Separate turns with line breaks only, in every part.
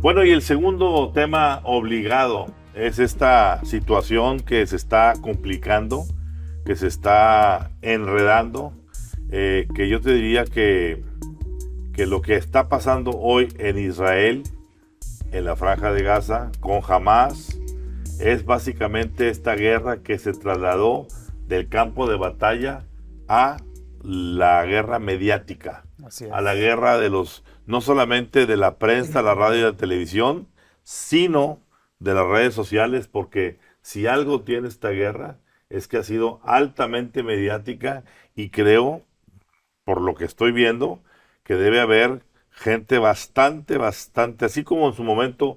Bueno, y el segundo tema obligado es esta situación que se está complicando, que se está enredando, que yo te diría que lo que está pasando hoy en Israel, en la Franja de Gaza, con Hamás, es básicamente esta guerra que se trasladó del campo de batalla a la guerra mediática, a la guerra de no solamente de la prensa, la radio y la televisión, sino de las redes sociales, porque si algo tiene esta guerra es que ha sido altamente mediática y creo, por lo que estoy viendo, que debe haber gente bastante, así como en su momento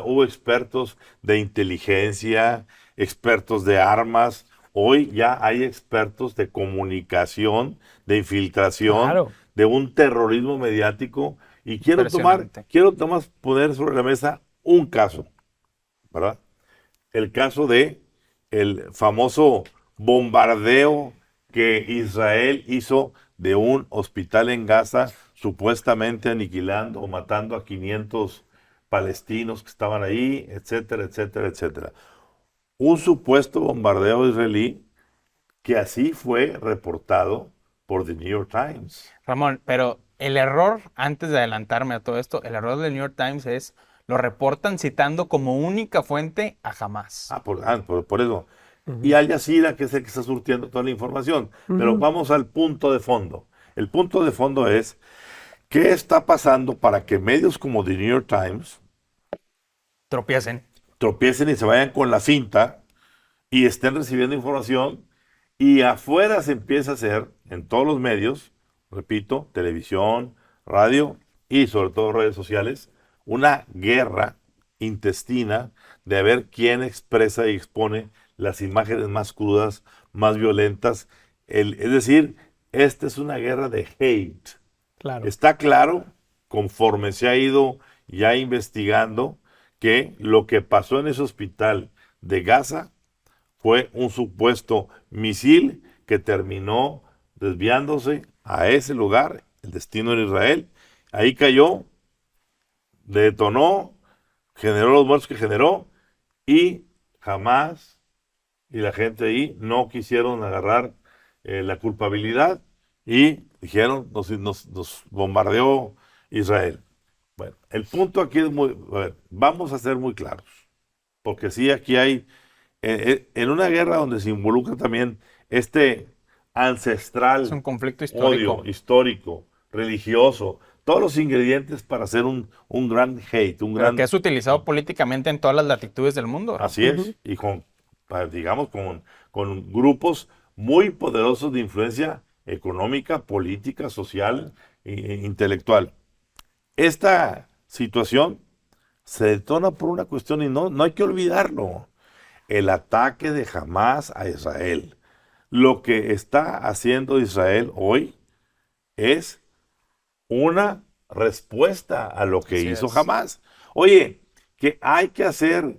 hubo expertos de inteligencia, expertos de armas, hoy ya hay expertos de comunicación, de infiltración, claro, de un terrorismo mediático. Y quiero poner sobre la mesa un caso, ¿verdad? El caso de el famoso bombardeo que Israel hizo de un hospital en Gaza, supuestamente aniquilando o matando a 500 palestinos que estaban ahí, etcétera, etcétera, etcétera. Un supuesto bombardeo israelí que así fue reportado por The New York Times.
Ramón, pero el error, antes de adelantarme a todo esto, el error del New York Times es, lo reportan citando como única fuente a Hamás.
Por eso. Y Al Jazeera, que es el que está surtiendo toda la información. Pero vamos al punto de fondo. El punto de fondo es, ¿qué está pasando para que medios como The New York Times
tropiecen
y se vayan con la finta y estén recibiendo información y afuera se empieza a hacer, en todos los medios, repito, televisión, radio y sobre todo redes sociales, una guerra intestina de ver quién expresa y expone las imágenes más crudas, más violentas? Es decir, esta es una guerra de hate.
Claro.
Está claro, conforme se ha ido ya investigando, que lo que pasó en ese hospital de Gaza fue un supuesto misil que terminó desviándose a ese lugar, el destino en Israel. Ahí cayó, detonó, generó los muertos que generó y jamás, y la gente ahí no quisieron agarrar la culpabilidad y dijeron, nos bombardeó Israel. Bueno, el punto aquí es vamos a ser muy claros, porque sí, aquí hay, en una guerra donde se involucra también este ancestral
es un conflicto histórico,
odio histórico, religioso, todos los ingredientes para hacer un gran hate,
que es utilizado políticamente en todas las latitudes del mundo.
Así es, y digamos, con grupos muy poderosos de influencia económica, política, social e intelectual. Esta situación se detona por una cuestión y no hay que olvidarlo. El ataque de Hamás a Israel. Lo que está haciendo Israel hoy es una respuesta a lo que hizo Hamás. Oye, que hay que hacer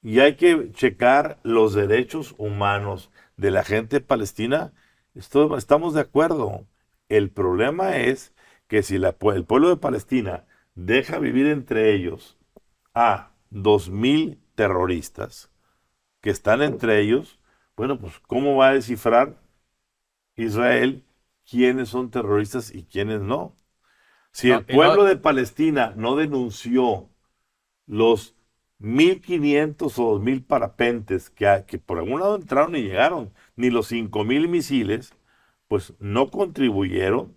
y hay que checar los derechos humanos de la gente palestina. Estamos de acuerdo. El problema es que si el pueblo de Palestina deja vivir entre ellos a 2,000 terroristas que están entre ellos, bueno, pues ¿cómo va a descifrar Israel quiénes son terroristas y quiénes no? Si el pueblo de Palestina no denunció los 1,500 o 2,000 parapentes que por algún lado entraron y llegaron, ni los 5,000 misiles, pues no contribuyeron.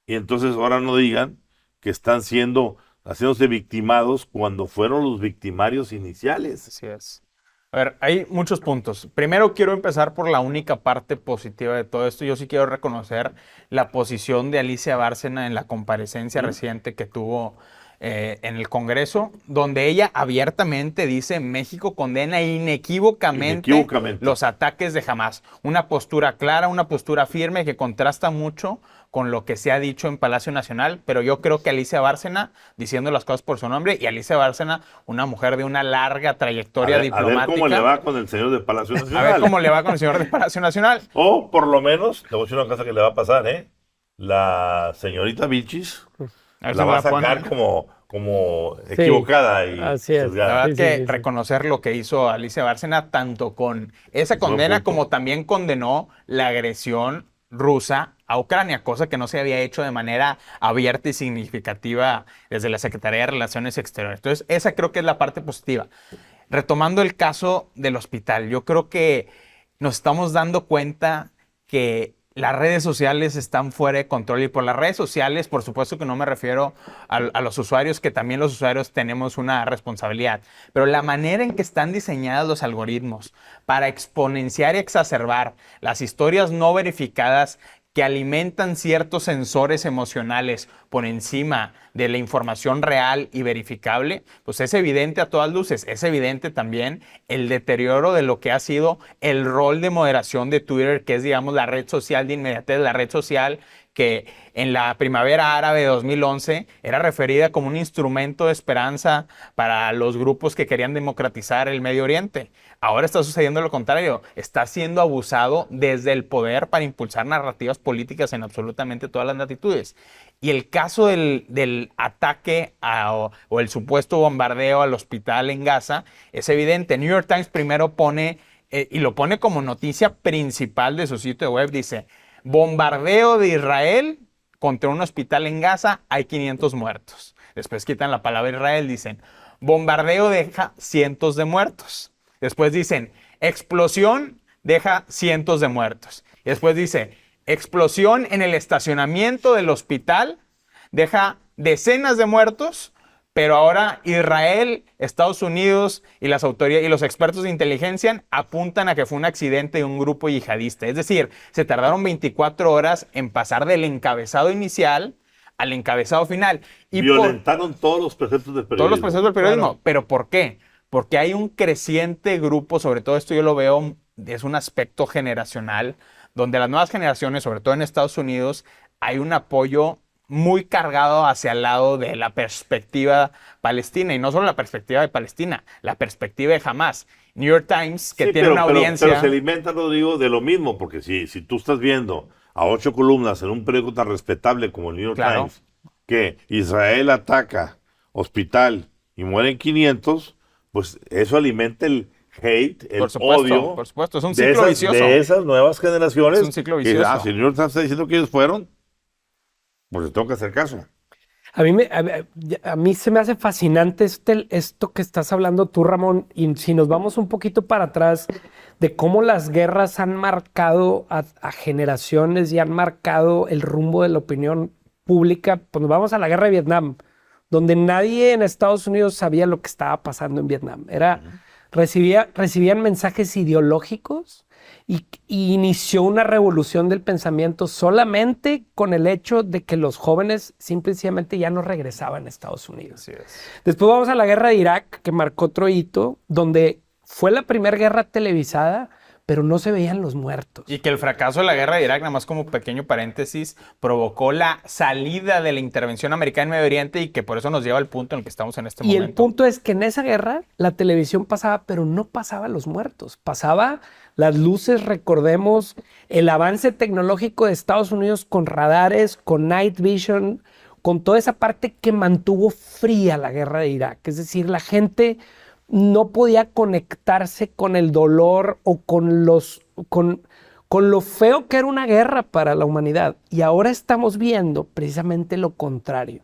Y entonces ahora no digan que están haciéndose victimados cuando fueron los victimarios iniciales.
Así es. A ver, hay muchos puntos. Primero quiero empezar por la única parte positiva de todo esto. Yo sí quiero reconocer la posición de Alicia Bárcena en la comparecencia reciente que tuvo en el Congreso, donde ella abiertamente dice: México condena inequívocamente los ataques de Hamás. Una postura clara, una postura firme que contrasta mucho con lo que se ha dicho en Palacio Nacional, pero yo creo que Alicia Bárcena, diciendo las cosas por su nombre, y Alicia Bárcena, una mujer de una larga trayectoria diplomática.
A ver cómo le va con el señor de Palacio Nacional.
A ver cómo le va con el señor de Palacio Nacional.
O por lo menos, le voy a decir una cosa que le va a pasar, la señorita Vilchis la va a sacar como equivocada y
así es.
sesgada.
La verdad
Sí,
que
sí, sí.
reconocer lo que hizo Alicia Bárcena, tanto con esa condena como también condenó la agresión rusa a Ucrania, cosa que no se había hecho de manera abierta y significativa desde la Secretaría de Relaciones Exteriores. Entonces, esa creo que es la parte positiva. Retomando el caso del hospital, yo creo que nos estamos dando cuenta que las redes sociales están fuera de control y por las redes sociales, por supuesto que no me refiero a los usuarios, que también los usuarios tenemos una responsabilidad, pero la manera en que están diseñados los algoritmos para exponenciar y exacerbar las historias no verificadas que alimentan ciertos sensores emocionales por encima de la información real y verificable, pues es evidente a todas luces. Es evidente también el deterioro de lo que ha sido el rol de moderación de Twitter, que es, digamos, la red social de inmediatez, la red social que en la primavera árabe de 2011 era referida como un instrumento de esperanza para los grupos que querían democratizar el Medio Oriente. Ahora está sucediendo lo contrario, está siendo abusado desde el poder para impulsar narrativas políticas en absolutamente todas las latitudes. Y el caso del ataque o el supuesto bombardeo al hospital en Gaza es evidente. New York Times primero pone, y lo pone como noticia principal de su sitio web, dice: bombardeo de Israel contra un hospital en Gaza, hay 500 muertos. Después quitan la palabra Israel, dicen: bombardeo deja cientos de muertos. Después dicen: explosión deja cientos de muertos. Y después dice: explosión en el estacionamiento del hospital deja decenas de muertos. Pero ahora Israel, Estados Unidos y las autoridades y los expertos de inteligencia apuntan a que fue un accidente de un grupo yihadista. Es decir, se tardaron 24 horas en pasar del encabezado inicial al encabezado final. Y
violentaron todos los preceptos del periodismo.
todos los preceptos del periodismo.
Claro.
¿Pero por qué? Porque hay un creciente grupo, sobre todo esto yo lo veo, es un aspecto generacional, donde las nuevas generaciones, sobre todo en Estados Unidos, hay un apoyo muy cargado hacia el lado de la perspectiva palestina, y no solo la perspectiva de Palestina, la perspectiva de Hamas. New York Times, que
Sí,
tiene una audiencia...
Pero se alimenta, Rodrigo, de lo mismo, porque si tú estás viendo a 8 columnas en un periódico tan respetable como el New York
Claro.
Times, que Israel ataca hospital y mueren 500, pues eso alimenta el hate, el odio
por supuesto, es un
de
ciclo vicioso.
de esas nuevas generaciones.
Es un ciclo
que,
vicioso.
si el New York Times está diciendo que ellos fueron, pues le tengo que hacer caso.
A mí se me hace fascinante esto que estás hablando tú, Ramón, y si nos vamos un poquito para atrás de cómo las guerras han marcado a generaciones y han marcado el rumbo de la opinión pública, pues nos vamos a la guerra de Vietnam, donde nadie en Estados Unidos sabía lo que estaba pasando en Vietnam. Recibían mensajes ideológicos y inició una revolución del pensamiento solamente con el hecho de que los jóvenes simplemente ya no regresaban a Estados Unidos.
Así es.
Después vamos a la guerra de Irak, que marcó otro hito, donde fue la primera guerra televisada, pero no se veían los muertos.
Y que el fracaso de la guerra de Irak, nada más como pequeño paréntesis, provocó la salida de la intervención americana en Medio Oriente y que por eso nos lleva al punto en el que estamos en este
Y
momento.
el punto es que en esa guerra la televisión pasaba, pero no pasaba los muertos. Pasaba las luces, recordemos, el avance tecnológico de Estados Unidos con radares, con night vision, con toda esa parte que mantuvo fría la guerra de Irak. Es decir, la gente no podía conectarse con el dolor o con lo feo que era una guerra para la humanidad. Y ahora estamos viendo precisamente lo contrario.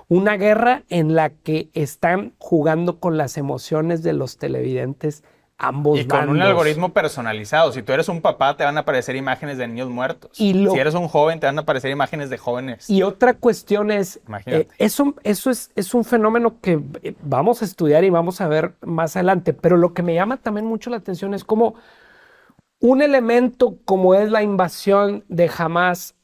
Una guerra en la que están jugando con las emociones de los televidentes ambos
Y con
bandos.
un algoritmo personalizado. Si tú eres un papá, te van a aparecer imágenes de niños muertos.
Si
eres un joven, te van a aparecer imágenes de jóvenes.
Y otra cuestión es,
Imagínate.
eso es un fenómeno que vamos a estudiar y vamos a ver más adelante, pero lo que me llama también mucho la atención es cómo un elemento como es la invasión de Hamas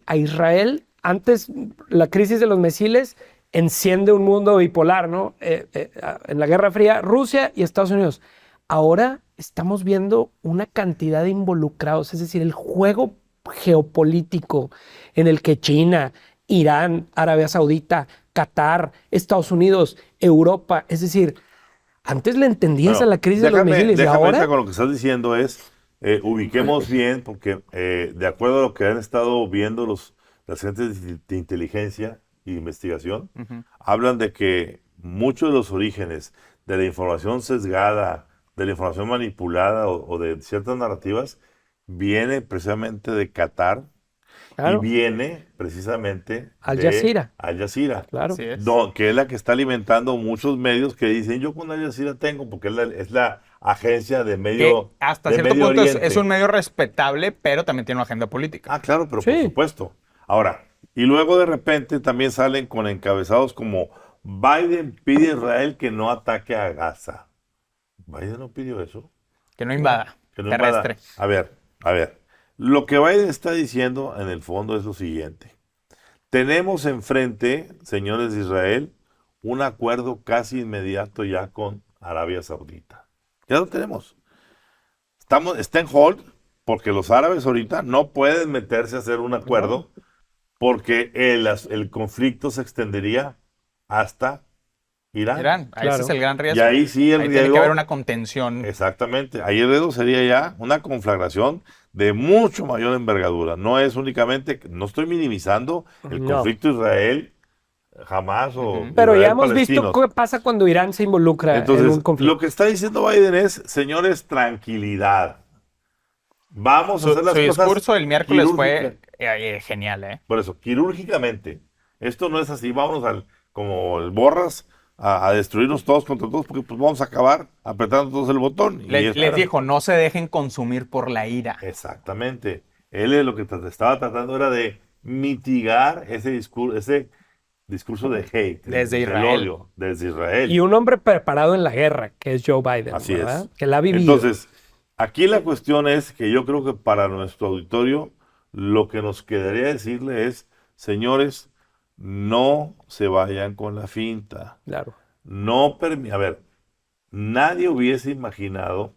a Israel, antes la crisis de los misiles enciende un mundo bipolar, ¿no? En la Guerra Fría, Rusia y Estados Unidos. Ahora estamos viendo una cantidad de involucrados, es decir, el juego geopolítico en el que China, Irán, Arabia Saudita, Qatar, Estados Unidos, Europa, es decir, antes le entendías a la crisis de los misiles y ahora...
Con lo que estás diciendo es, ubiquemos bien, porque de acuerdo a lo que han estado viendo las gentes de inteligencia, y de investigación,
Ujú.
hablan de que muchos de los orígenes de la información sesgada, de la información manipulada o de ciertas narrativas, viene precisamente de Qatar y
Claro.
viene precisamente
Al
de
Jazeera.
Al Jazeera,
Claro.
Así es.
que es la que está alimentando muchos medios que dicen, yo con Al Jazeera tengo, porque es la agencia de
Que
Medio,
hasta
de
cierto
Medio
punto
Oriente.
es un medio respetable, pero también tiene una agenda política.
Ah, claro, pero por
Sí.
supuesto. Ahora, y luego de repente también salen con encabezados como Biden pide a Israel que no ataque a Gaza. Biden no pidió eso.
Que no invada.
Que no invada.
Terrestre.
A ver. Lo que Biden está diciendo en el fondo es lo siguiente. Tenemos enfrente, señores de Israel, un acuerdo casi inmediato ya con Arabia Saudita. Ya lo tenemos. Está en hold porque los árabes ahorita no pueden meterse a hacer un acuerdo porque el conflicto se extendería hasta Irán.
Irán, ese
Claro.
es el gran riesgo.
Y ahí sí el
Ahí tiene que
riesgo,
haber una contención.
exactamente, ahí el riesgo sería ya una conflagración de mucho mayor envergadura. No es únicamente, no estoy minimizando el
No.
conflicto Israel, Jamás o
Ujú.
Pero ya
Israel
hemos visto
palestinos.
qué pasa cuando Irán se involucra en
Entonces,
un conflicto.
lo que está diciendo Biden es, señores, tranquilidad. Vamos a hacer las
Su
cosas
discurso el miércoles fue
quirúrgica.
genial, ¿eh?
Por eso, quirúrgicamente. Esto no es así, vámonos como el borras a destruirnos todos contra todos, porque pues vamos a acabar apretando todos el botón. Y
Les
espera.
dijo, no se dejen consumir por la ira.
Exactamente. Él lo que estaba tratando era de mitigar ese discurso de hate,
Desde
del
Israel.
odio, desde Israel.
Y un hombre preparado en la guerra, que es Joe Biden,
Así
¿verdad?
es.
Que la ha vivido.
Entonces, aquí la cuestión es que yo creo que para nuestro auditorio lo que nos quedaría decirle es, señores, no se vayan con la finta.
Claro.
A ver, nadie hubiese imaginado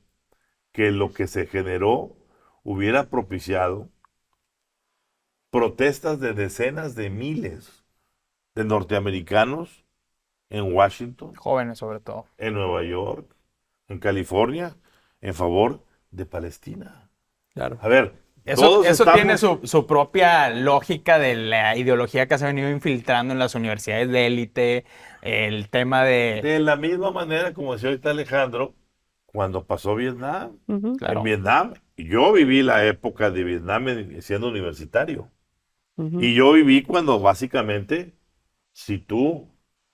que lo que se generó hubiera propiciado protestas de decenas de miles de norteamericanos en Washington,
Jóvenes sobre todo.
en Nueva York, en California, en favor de Palestina.
Claro.
A ver,
Eso
todos
tiene
estamos-
su propia lógica de la ideología que se ha venido infiltrando en las universidades de élite, el tema de...
de la misma manera como decía ahorita Alejandro, cuando pasó Vietnam.
Ujú.
Claro.
En Vietnam, yo viví la época de Vietnam siendo universitario.
Ujú.
Y yo viví cuando básicamente, si tú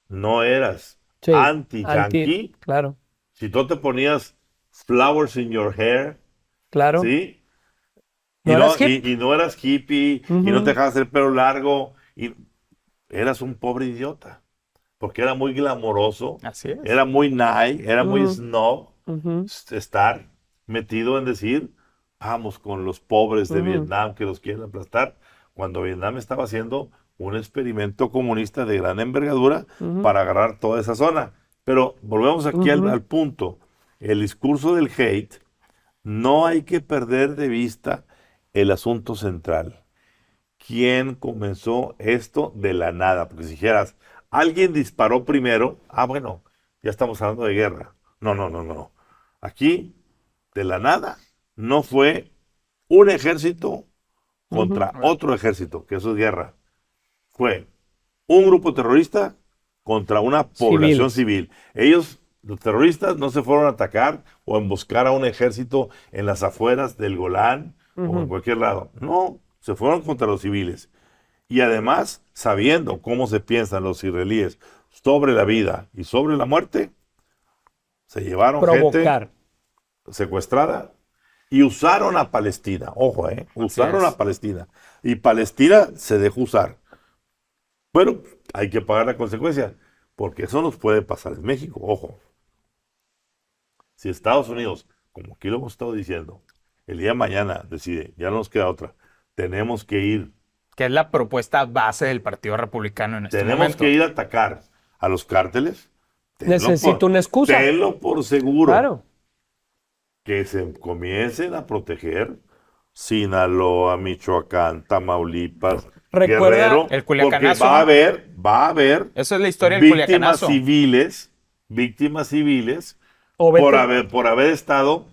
no eras
Sí,
anti-yankee,
Claro,
si tú te ponías flowers in your hair,
claro.
¿sí?
¿No eras hip?
Y no eras hippie, y no
Ujú.
te dejabas el pelo largo, y eras un pobre idiota. Porque era muy glamoroso,
Así es.
era muy nice, era muy
Ujú.
snob
Ujú.
estar metido en decir, vamos con los pobres de
Ujú.
Vietnam que los quieren aplastar, cuando Vietnam estaba haciendo un experimento comunista de gran envergadura
Ujú.
para agarrar toda esa zona. Pero volvemos aquí
Ujú.
al punto. El discurso del hate, no hay que perder de vista el asunto central. ¿Quién comenzó esto de la nada? Porque si dijeras, alguien disparó primero, bueno, ya estamos hablando de guerra. No. Aquí, de la nada, no fue un ejército contra
Ujú.
otro ejército, que eso es guerra. Fue un grupo terrorista contra una población civil. Ellos, los terroristas, no se fueron a atacar o a emboscar a un ejército en las afueras del Golán o en
Ujú.
cualquier lado. No, se fueron contra los civiles. Y además, sabiendo cómo se piensan los israelíes sobre la vida y sobre la muerte, se llevaron
Provocar.
gente secuestrada y usaron a Palestina. Ojo, usaron
es.
a Palestina. Y Palestina se dejó usar. Bueno, hay que pagar la consecuencia, porque eso nos puede pasar en México. Ojo. Si Estados Unidos, como aquí lo hemos estado diciendo, el día de mañana decide, ya no nos queda otra, tenemos que ir,
Que es la propuesta base del Partido Republicano en este
tenemos
momento.
que ir a atacar a los cárteles.
Necesito una excusa.
Tenlo por seguro.
Claro.
Que se comiencen a proteger Sinaloa, Michoacán, Tamaulipas,
Recuerda
Guerrero,
el
porque
Culiacanazo,
va a
¿no?
haber
Esa es la historia del Culiacanazo.
víctimas civiles
O vete-
por haber estado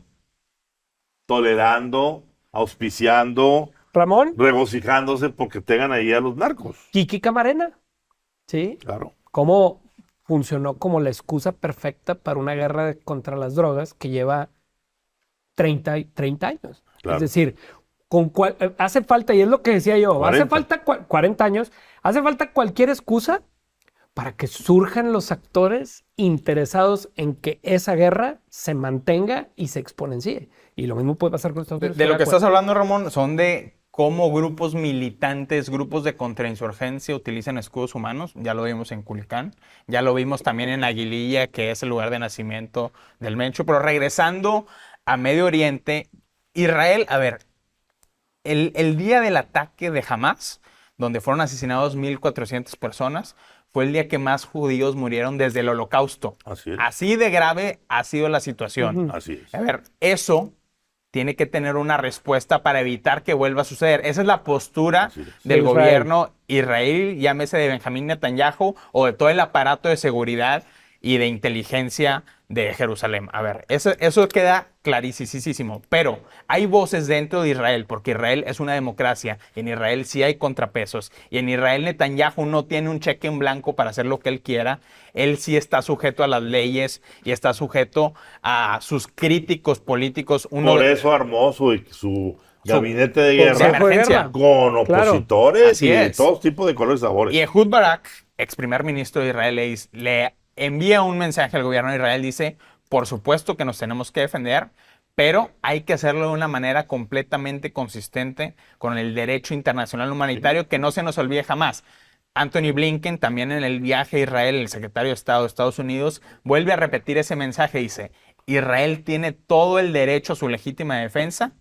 tolerando, auspiciando,
Ramón,
regocijándose porque tengan ahí a los narcos.
Kiki Camarena. ¿sí?
Claro.
Cómo funcionó como la excusa perfecta para una guerra contra las drogas que lleva 30 años.
Claro.
Es decir, hace falta, y es lo que decía yo,
40.
hace falta 40 años, hace falta cualquier excusa para que surjan los actores interesados en que esa guerra se mantenga y se exponencie. Y lo mismo puede pasar con Estados Unidos.
De lo que estás hablando, Ramón, son de cómo grupos militantes, grupos de contrainsurgencia utilizan escudos humanos. Ya lo vimos en Culiacán, ya lo vimos también en Aguililla, que es el lugar de nacimiento del Mencho. Pero regresando a Medio Oriente, Israel, a ver, el día del ataque de Hamas, donde fueron asesinados 1,400 personas, fue el día que más judíos murieron desde el Holocausto.
Así es.
Así de grave ha sido la situación.
Así es.
A ver, eso tiene que tener una respuesta para evitar que vuelva a suceder. Esa es la postura
Así es.
del
De Israel.
gobierno israelí, llámese de Benjamín Netanyahu o de todo el aparato de seguridad y de inteligencia de Jerusalén. A ver, eso queda clarísimo. Pero hay voces dentro de Israel, porque Israel es una democracia. Y en Israel sí hay contrapesos. Y en Israel Netanyahu no tiene un cheque en blanco para hacer lo que él quiera. Él sí está sujeto a las leyes y está sujeto a sus críticos políticos.
Por eso armó su gabinete de
Consejo
guerra
de
emergencia.
guerra.
con
Claro.
opositores
Así
y de
es.
todos tipos de colores y sabores.
Y Ehud Barak, ex primer ministro de Israel, le envía un mensaje al gobierno de Israel. Dice, por supuesto que nos tenemos que defender, pero hay que hacerlo de una manera completamente consistente con el derecho internacional humanitario, que no se nos olvide jamás. Anthony Blinken, también en el viaje a Israel, el secretario de Estado de Estados Unidos, vuelve a repetir ese mensaje. Dice, Israel tiene todo el derecho a su legítima defensa,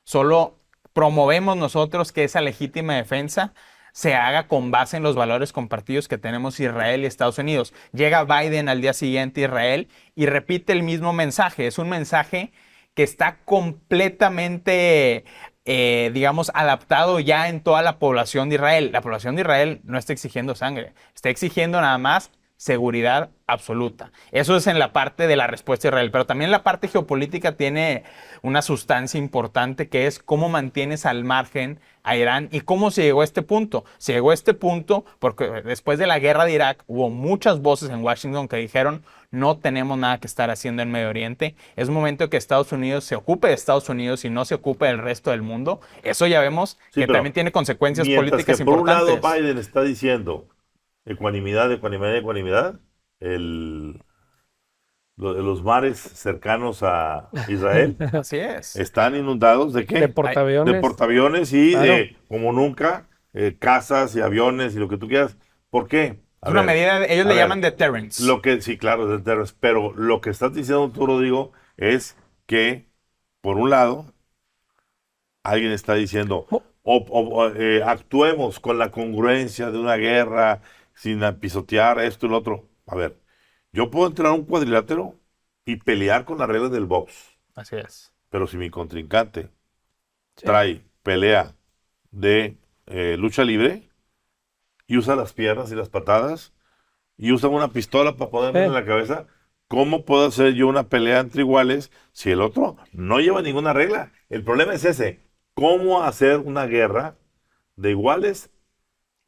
solo promovemos nosotros que esa legítima defensa se haga con base en los valores compartidos que tenemos Israel y Estados Unidos. Llega Biden al día siguiente a Israel y repite el mismo mensaje. Es un mensaje que está completamente, digamos, adaptado ya en toda la población de Israel. La población de Israel no está exigiendo sangre, está exigiendo nada más seguridad absoluta. Eso es en la parte de la respuesta de Israel, pero también la parte geopolítica tiene una sustancia importante, que es cómo mantienes al margen a Irán y cómo se llegó a este punto. Se llegó a este punto porque después de la guerra de Irak hubo muchas voces en Washington que dijeron, no tenemos nada que estar haciendo en Medio Oriente, es momento que Estados Unidos se ocupe de Estados Unidos y no se ocupe del resto del mundo. Eso ya vemos
Sí,
que
pero
también tiene consecuencias
mientras
políticas
que por
importantes.
un lado Biden está diciendo ecuanimidad, los mares cercanos a Israel
Así es.
están inundados ¿de qué?
De portaaviones.
De portaaviones y
Claro.
de, como nunca, casas y aviones y lo que tú quieras. ¿Por qué?
Es una medida, ellos le llaman deterrence.
Sí, claro, deterrence. Pero lo que estás diciendo tú, Rodrigo, es que, por un lado, alguien está diciendo, actuemos con la congruencia de una guerra sin pisotear esto y lo otro. A ver, yo puedo entrar a un cuadrilátero y pelear con las reglas del box,
Así es.
pero si mi contrincante
Sí.
trae pelea de lucha libre y usa las piernas y las patadas y usa una pistola para ponerme en la cabeza, ¿cómo puedo hacer yo una pelea entre iguales si el otro no lleva ninguna regla? El problema es ese, ¿cómo hacer una guerra de iguales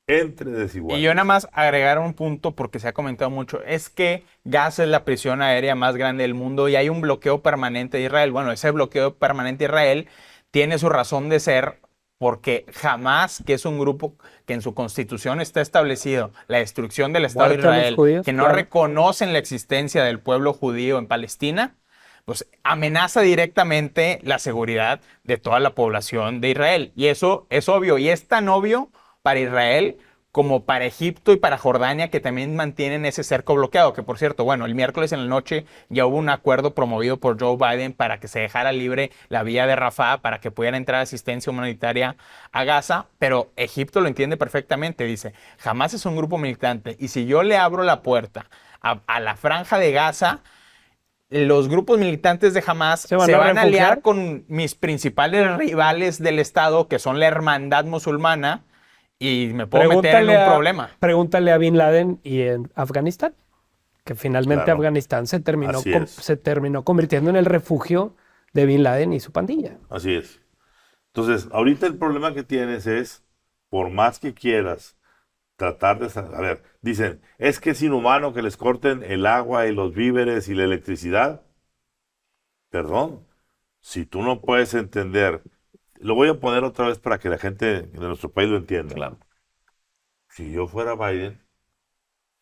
entre desiguales?
Y yo nada más agregar un punto porque se ha comentado mucho, es que Gaza es la prisión aérea más grande del mundo y hay un bloqueo permanente de Israel. Bueno, ese bloqueo permanente de Israel tiene su razón de ser porque Hamas, que es un grupo que en su constitución está establecido la destrucción del Estado de
Muerte a los
Israel,
judíos,
que no
claro.
reconocen la existencia del pueblo judío en Palestina, pues amenaza directamente la seguridad de toda la población de Israel. Y eso es obvio, y es tan obvio para Israel como para Egipto y para Jordania, que también mantienen ese cerco bloqueado, que por cierto, bueno, el miércoles en la noche ya hubo un acuerdo promovido por Joe Biden para que se dejara libre la vía de Rafah, para que pudiera entrar asistencia humanitaria a Gaza, pero Egipto lo entiende perfectamente, dice, Hamas es un grupo militante, y si yo le abro la puerta a la franja de Gaza, los grupos militantes de Hamas se van a aliar con mis principales rivales del Estado, que son la Hermandad Musulmana, y me puedo meter en un problema.
Pregúntale a Bin Laden y en Afganistán, que finalmente
Claro.
Afganistán se terminó,
Así es.
se terminó convirtiendo en el refugio de Bin Laden y su pandilla.
Así es. Entonces, ahorita el problema que tienes es, por más que quieras tratar de... A ver, dicen, es que es inhumano que les corten el agua y los víveres y la electricidad. Perdón, si tú no puedes entender, lo voy a poner otra vez para que la gente de nuestro país lo entienda.
Claro.
Si yo fuera Biden,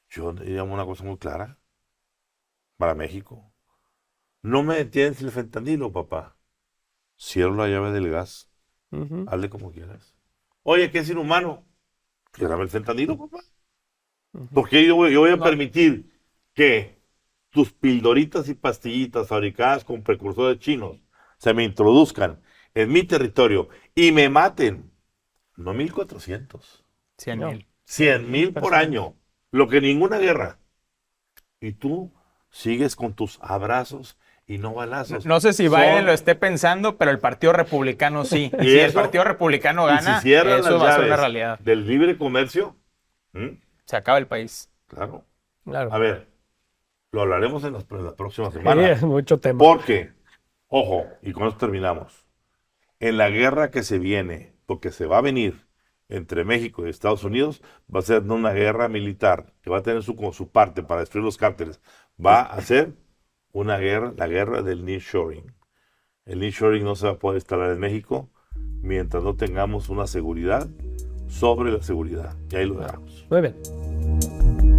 yo diría una cosa muy clara para México. No me detienes el fentanilo, papá. Cierro la llave del gas.
Ujú.
Hazle como quieras. Oye, que es inhumano. Ciérrame el fentanilo, papá. Porque yo voy a permitir que tus pildoritas y pastillitas fabricadas con precursores chinos se me introduzcan en mi territorio y me maten. No 1,400,
100
No.
mil.
100,000 por año. Lo que ninguna guerra. Y tú sigues con tus abrazos y no balazos.
No sé si Biden lo esté pensando, pero el Partido Republicano sí.
¿Y
Si el
eso?
Partido Republicano
Y
gana,
si cierran
eso
las
va a ser una
llaves
realidad.
del libre comercio,
Se acaba el país.
claro.
Claro.
A ver, lo hablaremos en la próxima
Sí,
semana.
es mucho tema.
Porque, ojo, y con esto terminamos. En la guerra que se viene, porque se va a venir entre México y Estados Unidos, va a ser no una guerra militar, que va a tener su parte para destruir los cárteles. Va a ser una guerra, la guerra del nearshoring. El nearshoring no se va a poder instalar en México mientras no tengamos una seguridad sobre la seguridad. Y ahí lo dejamos.
Muy bien.